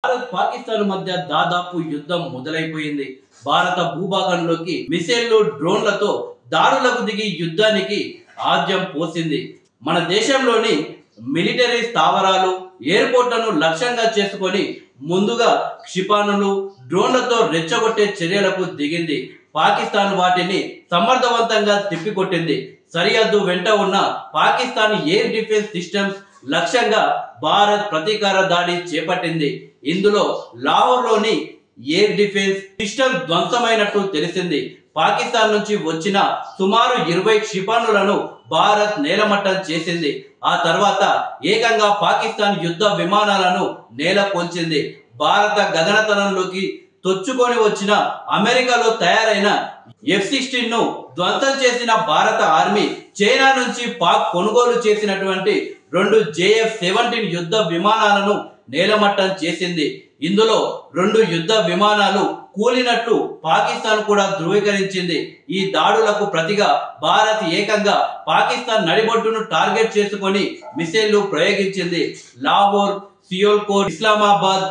భారత్ పాకిస్తాన్ మధ్య దాదాపు యుద్ధం మొదలైపోయింది. భారత భూభాగంలోకి మిసైళ్లు డ్రోన్లతో దాడులకు దిగి యుద్ధానికి ఆద్యం పోసింది. మన దేశంలోని మిలిటరీ స్థావరాలు, ఎయిర్పోర్ట్లను లక్ష్యంగా చేసుకొని ముందుగా క్షిపణులు, డ్రోన్లతో రెచ్చగొట్టే చర్యలకు దిగింది. పాకిస్తాన్ వాటిని సమర్థవంతంగా తిప్పికొట్టింది. సరిహద్దు వెంట ఉన్న పాకిస్తాన్ ఎయిర్ డిఫెన్స్ సిస్టమ్స్ లక్ష్యంగా భారత్ ప్రతీకార దాడి చేపట్టింది. ఇందులో లాహోర్లోని ఎయిర్ డిఫెన్స్ సిస్టమ్ ధ్వంసమైనట్టు తెలిసింది. పాకిస్తాన్ నుంచి వచ్చిన సుమారు 20 క్షిపణులను భారత్ నేలమట్టం చేసింది. ఆ తర్వాత ఏకంగా పాకిస్తాన్ యుద్ధ విమానాలను నేలకొల్చింది. భారత గగనతలంలోకి తొచ్చుకొని వచ్చిన అమెరికాలో తయారైన F-16 ను ధ్వంసం చేసిన భారత ఆర్మీ చైనా నుంచి పాక్ కొనుగోలు చేసినటువంటి 2 JF-17 యుద్ధ విమానాలను నేలమట్టం చేసింది. ఇందులో 2 యుద్ధ విమానాలు కూలినట్లు పాకిస్తాన్ కూడా ధృవీకరించింది. ఈ దాడులకు ప్రతిగా భారత్ ఏకంగా పాకిస్తాన్ నడిబొడ్డును టార్గెట్ చేసుకొని మిసైళ్లు ప్రయోగించింది. లాహోర్, సియాల్కోట్, ఇస్లామాబాద్,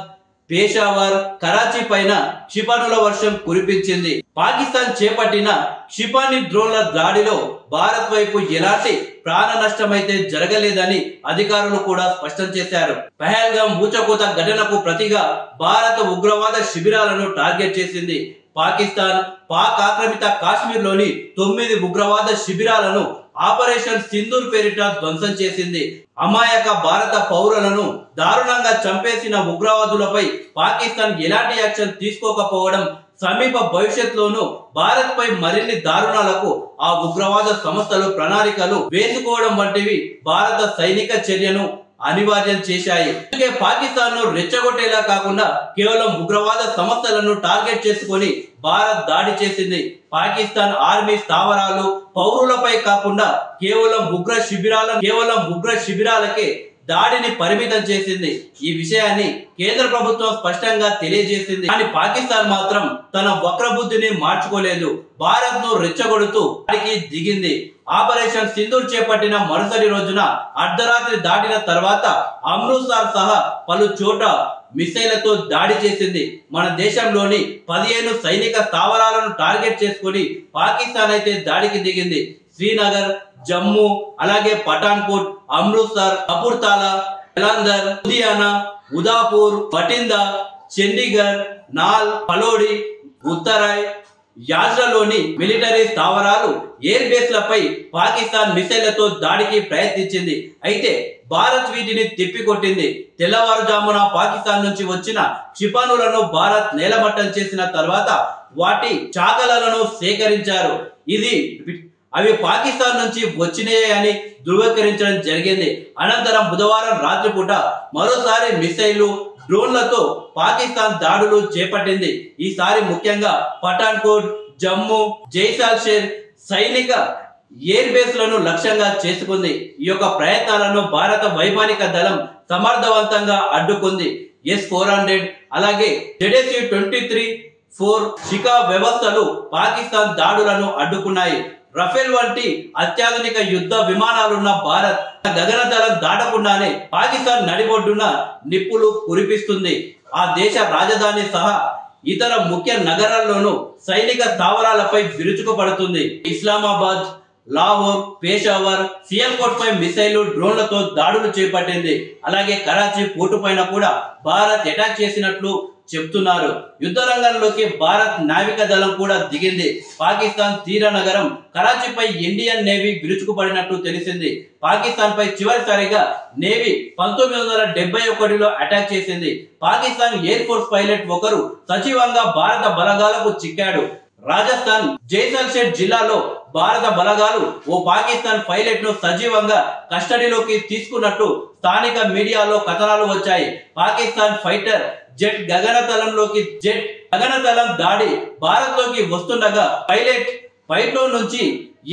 పేషావర్, కరాచీ పైన క్షిపణుల వర్షం కురిపించింది. పాకిస్తాన్ చేపట్టిన క్షిపణి డ్రోన్ల దాడిలో భారత్ వైపు ఎలాంటి ప్రాణ నష్టమైతే జరగలేదని అధికారులు కూడా స్పష్టం చేశారు. పహల్గామ్ ఊచకోత ఘటనకు ప్రతిగా భారత ఉగ్రవాద శిబిరాలను టార్గెట్ చేసింది. పాకిస్తాన్ పాక్ ఆక్రమిత కాశ్మీర్లోని 9 ఉగ్రవాద శిబిరాలను ఆపరేషన్ సింధూర్ పేరిట ధ్వంసం చేసింది. అమాయక భారత పౌరులను దారుణంగా చంపేసిన ఉగ్రవాదులపై పాకిస్తాన్ ఎలాంటి యాక్షన్ తీసుకోకపోవడం, సమీప భవిష్యత్తులోనూ భారత్ పై మరిన్ని దారుణాలకు ఆ ఉగ్రవాద సంస్థలు ప్రణాళికలు వేసుకోవడం వంటివి భారత సైనిక చర్యను అనివార్యం చేశాయి. అందుకే పాకిస్తాన్ ను రెచ్చగొట్టేలా కాకుండా కేవలం ఉగ్రవాద సంస్థలను టార్గెట్ చేసుకొని భారత్ దాడి చేసింది. పాకిస్తాన్ ఆర్మీ స్థావరాలు, పౌరులపై కాకుండా కేవలం ఉగ్ర శిబిరాలకే దాడిని పరిమితం చేసింది. ఈ విషయాన్ని కేంద్ర ప్రభుత్వం స్పష్టంగా తెలియజేసింది. కానీ పాకిస్తాన్ మాత్రం తన వక్రబుద్ధిని మార్చుకోలేదు. భారత్ ను రెచ్చగొడుతూ దాడికి దిగింది. ఆపరేషన్ సింధూర్ చేపట్టిన మరుసటి రోజున అర్ధరాత్రి దాటిన తర్వాత అమృత్సర్ సహా పలు చోట మిసైళ్లతో దాడి చేసింది. మన దేశంలోని 15 సైనిక స్థావరాలను టార్గెట్ చేసుకుని పాకిస్తాన్ అయితే దాడికి దిగింది. శ్రీనగర్, జమ్మూ, అలాగే పఠాన్కోట్, అమృత్సర్, కపూర్తాలా, జలంధర్, లూధియానా, ఉదాపూర్, బటిందా, చండీగఢ్, నాల్, పలోడి, ఉత్తరాయ్, యాజ్రాలోని మిలిటరీ స్థావరాలు, ఎయిర్ బేస్లపై పాకిస్తాన్ మిసైళ్లతో దాడికి ప్రయత్నించింది. అయితే భారత్ వీటిని తిప్పికొట్టింది. తెల్లవారుజామున పాకిస్తాన్ నుంచి వచ్చిన క్షిపణులను భారత్ నేలమట్టం చేసిన తర్వాత వాటి చాకలను సేకరించారు. అవి పాకిస్తాన్ నుంచి వచ్చినాయే అని ధృవీకరించడం జరిగింది. అనంతరం బుధవారం రాత్రిపూట మరోసారి మిసైళ్లు, డ్రోన్లతో పాకిస్తాన్ దాడులు చేపట్టింది. ఈసారి ముఖ్యంగా పఠాన్కోట్, జమ్మూ, జైసాల్మేర్ సైనిక ఎయిర్ బేస్లను లక్ష్యంగా చేసుకుంది. ఈ యొక్క ప్రయత్నాలను భారత వైమానిక దళం సమర్థవంతంగా అడ్డుకుంది. S-400 అలాగే ZSU-23-4 శిఖా వ్యవస్థలు పాకిస్తాన్ దాడులను అడ్డుకున్నాయి. రఫేల్ వంటి అత్యాధునిక యుద్ధ విమానాలున్న భారత్ గగనతలం దాటకుండానే పాకిస్తాన్ నడిబొడ్డున నిప్పులు కురిపిస్తుంది. ఆ దేశ రాజధాని సహా ఇతర ముఖ్య నగరాల్లోనూ సైనిక స్థావరాలపై విరుచుకుపడుతుంది. ఇస్లామాబాద్, లాహోర్, పేషావర్, సియాల్కోట్ పై మిసైళ్లు, డ్రోన్లతో దాడులు చేపట్టింది. అలాగే కరాచీ పోర్టు పైన కూడా భారత్ అటాక్ చేసినట్లు చెప్తున్నారు. యుద్ధ రంగంలోకి భారత్ నావిక దళం కూడా దిగింది. పాకిస్తాన్ తీర నగరం కరాచీపై ఇండియన్ నేవీ విరుచుకుపడినట్టు తెలిసింది. పాకిస్తాన్ పై చివరిసారిగా నేవీ 1971లో అటాక్ చేసింది. పాకిస్తాన్ ఎయిర్ ఫోర్స్ పైలట్ ఒకరు సజీవంగా భారత బలగాలకు చిక్కాడు. రాజస్థాన్ జైసల్మేర్ జిల్లాలో భారత బలగాలు ఓ పాకిస్తాన్ పైలట్ ను సజీవంగా కస్టడీలోకి తీసుకున్నట్టు స్థానిక మీడియాలో కథనాలు వచ్చాయి. పాకిస్తాన్ ఫైటర్ జెట్ గగనతలం దాడి భారత్ లోకి వస్తుండగా పైలట్ లో నుంచి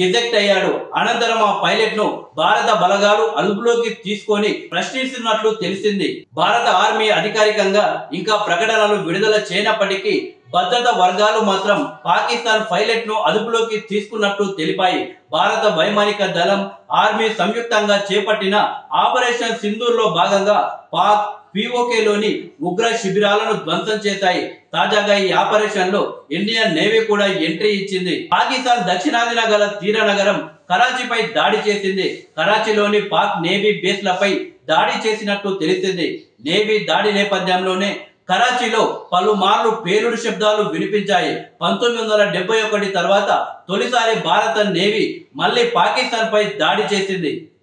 ఎజెక్ట్ అయ్యాడు. అనంతరం ఆ పైలట్ ను భారత బలగాలు అదుపులోకి తీసుకొని ప్రశ్నిస్తున్నట్లు తెలిసింది. భారత ఆర్మీ అధికారికంగా ఇంకా ప్రకటనలు విడుదల చేయనప్పటికీ భద్రతా వర్గాలు మాత్రం పాకిస్తాన్ పైలట్ ను అదుపులోకి తీసుకున్నట్లు తెలిపాయి. భారత వైమానిక దళం, ఆర్మీ సంయుక్తంగా చేపట్టిన ఆపరేషన్ సింధూర్ లో భాగంగా పాక్ పిఓకేలోని ఉగ్ర శిబిరాలను ధ్వంసం చేశాయి. తాజాగా ఈ ఆపరేషన్ లో ఇండియన్ నేవీ కూడా ఎంట్రీ ఇచ్చింది. పాకిస్తాన్ దక్షిణాదిన గల తీర నగరం కరాచీపై దాడి చేసింది. కరాచీలోని పాక్ నేవీ బేస్లపై దాడి చేసినట్టు తెలిసింది. నేవీ దాడి నేపథ్యంలోనే కరాచీలో పలుమార్లు పేలుడు శబ్దాలు వినిపించాయి. 1971 తర్వాత తొలిసారి భారత నేవీ మళ్ళీ పాకిస్తాన్ పై దాడి చేసింది.